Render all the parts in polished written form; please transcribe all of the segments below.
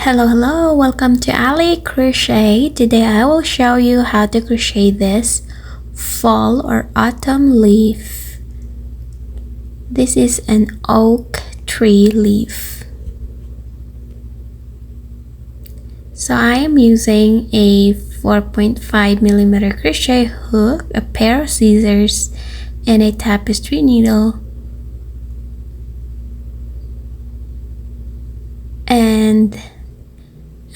Hello, welcome to Ali Crochet. Today I will show you how to crochet this fall or autumn leaf. This is an oak tree leaf. So I am using a 4.5mm crochet hook, a pair of scissors, and a tapestry needle, and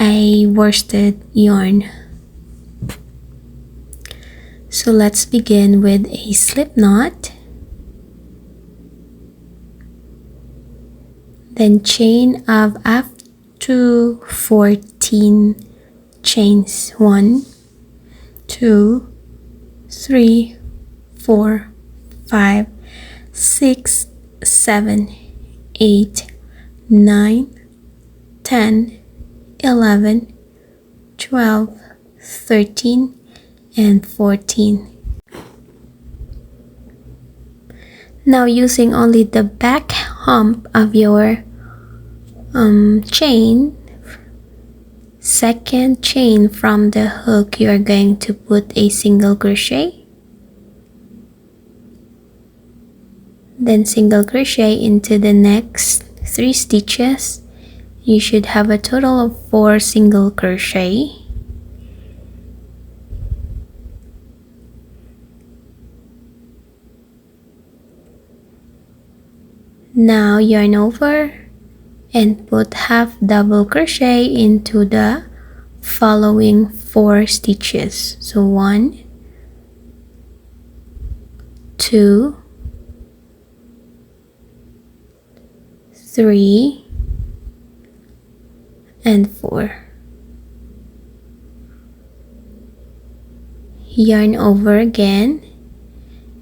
a worsted yarn. So let's begin with a slip knot, then chain of up to 14 chains. 1 2 3 4 5 6 7 8 9 10 11 12 13 and 14. Now using only the back hump of your chain, second chain from the hook, you are going to put a single crochet, then single crochet into the next 3 stitches. You should have a total of 4 single crochet. Now yarn over and put half double crochet into the following 4 stitches. So 1 2 3 and 4. Yarn over again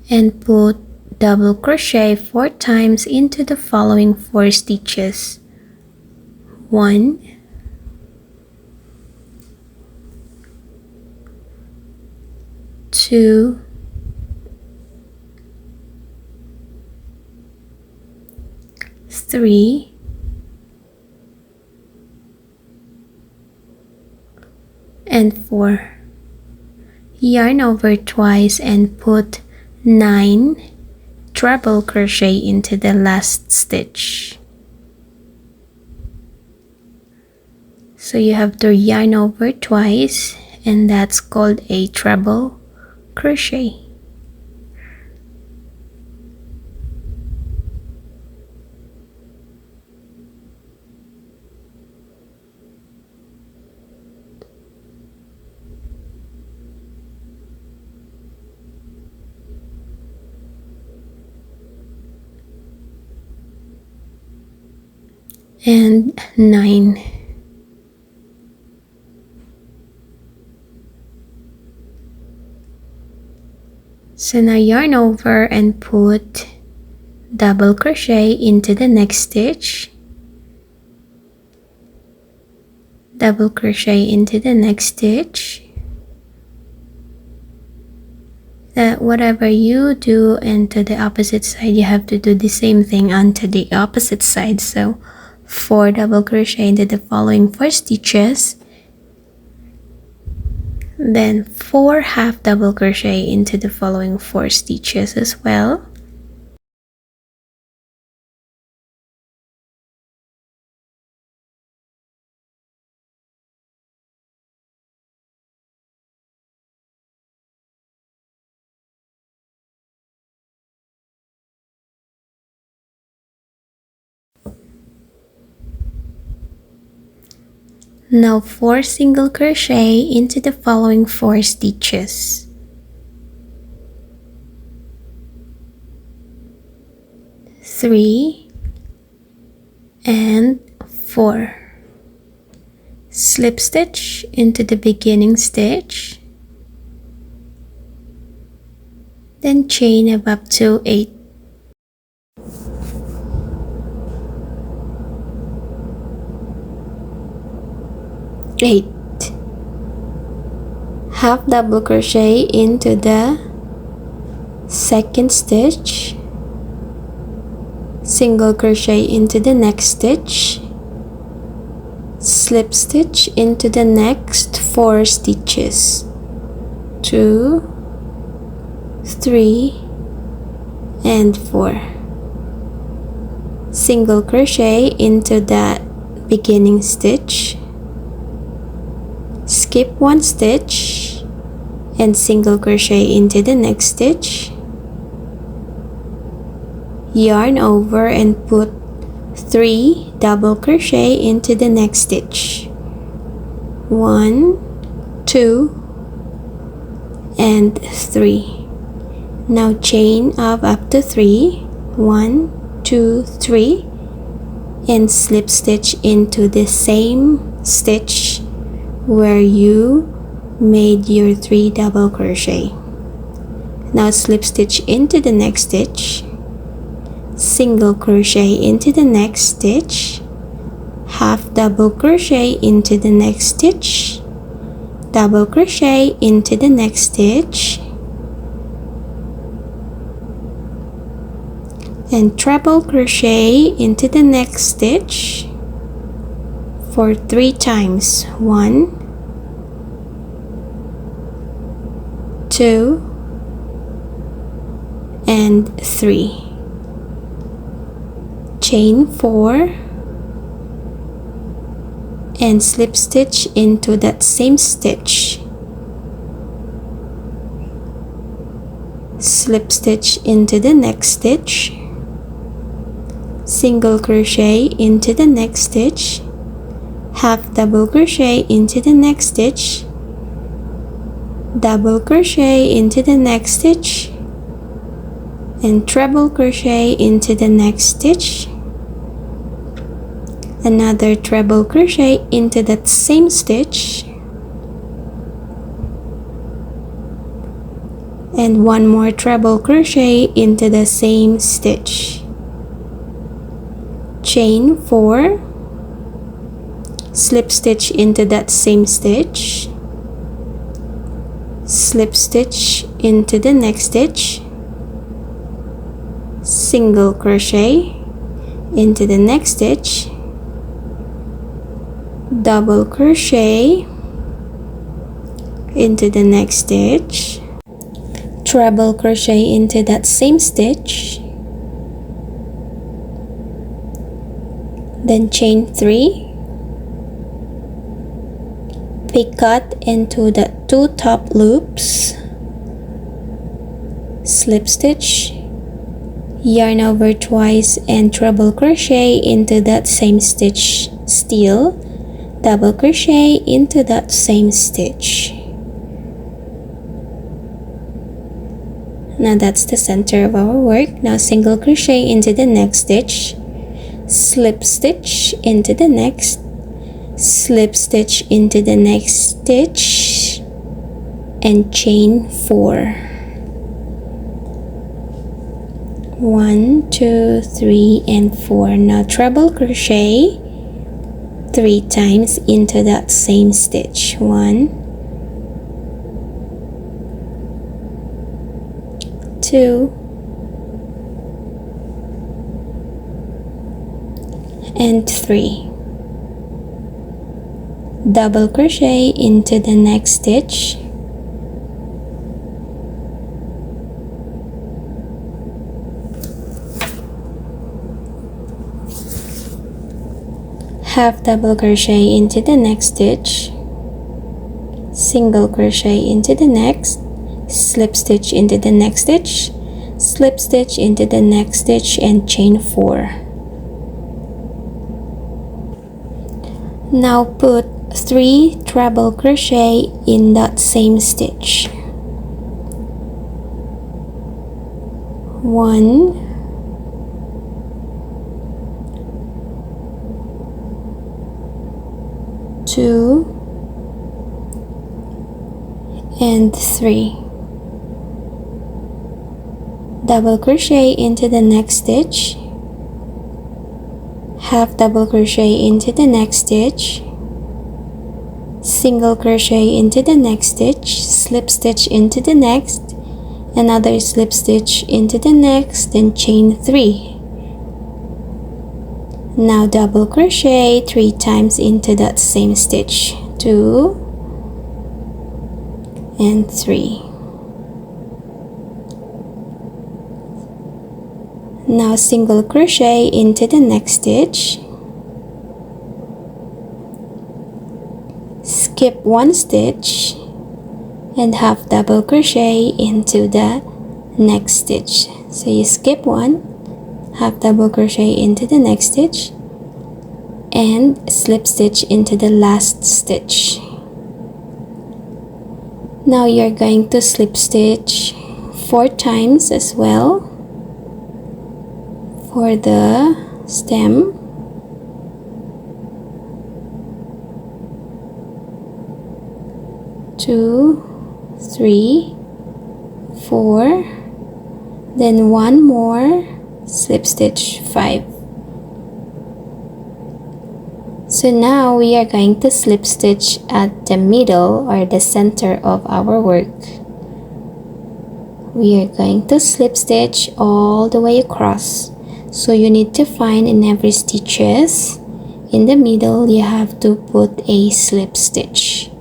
and put double crochet 4 times into the following 4 stitches. 1 2 3 and 4. Yarn over twice and put 9 treble crochet into the last stitch. So you have to yarn over twice, and that's called a treble crochet. And 9. So now yarn over and put double crochet into the next stitch, double crochet into the next stitch. That whatever you do into the opposite side, you have to do the same thing onto the opposite side. So 4 double crochet into the following 4 stitches, then 4 half double crochet into the following 4 stitches as well. Now 4 single crochet into the following 4 stitches. 3 and 4. Slip stitch into the beginning stitch, then chain of up to 8. Half double crochet into the second stitch, single crochet into the next stitch, slip stitch into the next 4 stitches, 2, 3, and 4. Single crochet into that beginning stitch, skip 1 stitch, and single crochet into the next stitch, yarn over and put 3 double crochet into the next stitch, 1, 2, and 3. Now chain up to 3, 1, 2, 3, and slip stitch into the same stitch where you made your 3 double crochet. Now slip stitch into the next stitch, single crochet into the next stitch, half double crochet into the next stitch, double crochet into the next stitch, and treble crochet into the next stitch for 3 times, 1, 2, and 3. Chain 4 and slip stitch into that same stitch, slip stitch into the next stitch, single crochet into the next stitch, half double crochet into the next stitch, double crochet into the next stitch, and treble crochet into the next stitch, another treble crochet into that same stitch, and 1 more treble crochet into the same stitch. Chain 4, slip stitch into that same stitch, slip stitch into the next stitch, single crochet into the next stitch, double crochet into the next stitch, treble crochet into that same stitch, then chain 3, picot into the 2 top loops, slip stitch, yarn over twice, and treble crochet into that same stitch still, double crochet into that same stitch. Now that's the center of our work. Now single crochet into the next stitch, slip stitch into the next, slip stitch into the next stitch, and chain 4. 1, 2, 3, and 4. Now treble crochet 3 times into that same stitch, 1, 2, and 3. Double crochet into the next stitch, half double crochet into the next stitch, single crochet into the next, slip stitch into the next stitch, slip stitch into the next stitch, and chain 4. Now put 3 treble crochet in that same stitch, 1, 2, and 3. Double crochet into the next stitch, half double crochet into the next stitch, single crochet into the next stitch, slip stitch into the next, another slip stitch into the next, then chain 3. Now double crochet 3 times into that same stitch. 2 and 3. Now single crochet into the next stitch. Skip 1 stitch and half double crochet into the next stitch. So you skip 1, half double crochet into the next stitch, and slip stitch into the last stitch. Now you're going to slip stitch 4 times as well for the stem. Two, 3, 4, then 1 more, slip stitch 5. So now we are going to slip stitch at the middle or the center of our work. We are going to slip stitch all the way across. So you need to find in every stitches in the middle you have to put a slip stitch.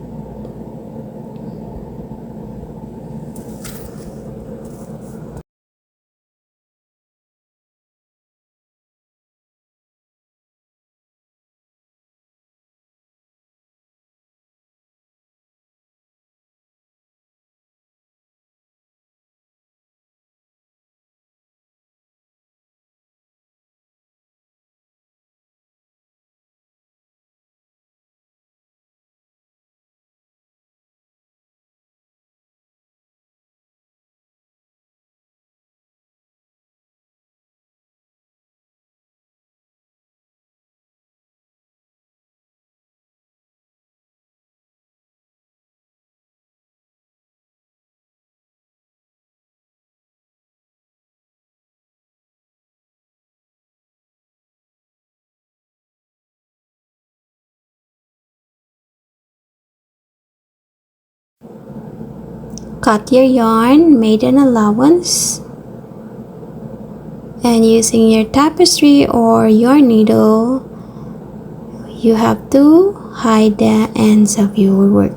Cut your yarn, made an allowance, and using your tapestry or your needle, you have to hide the ends of your work.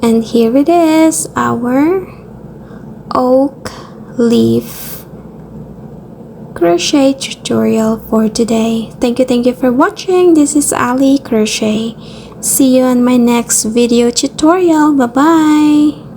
And here it is, our oak leaf crochet tutorial for today. Thank you for watching. This is Ali Crochet. See you on my next video tutorial. Bye bye.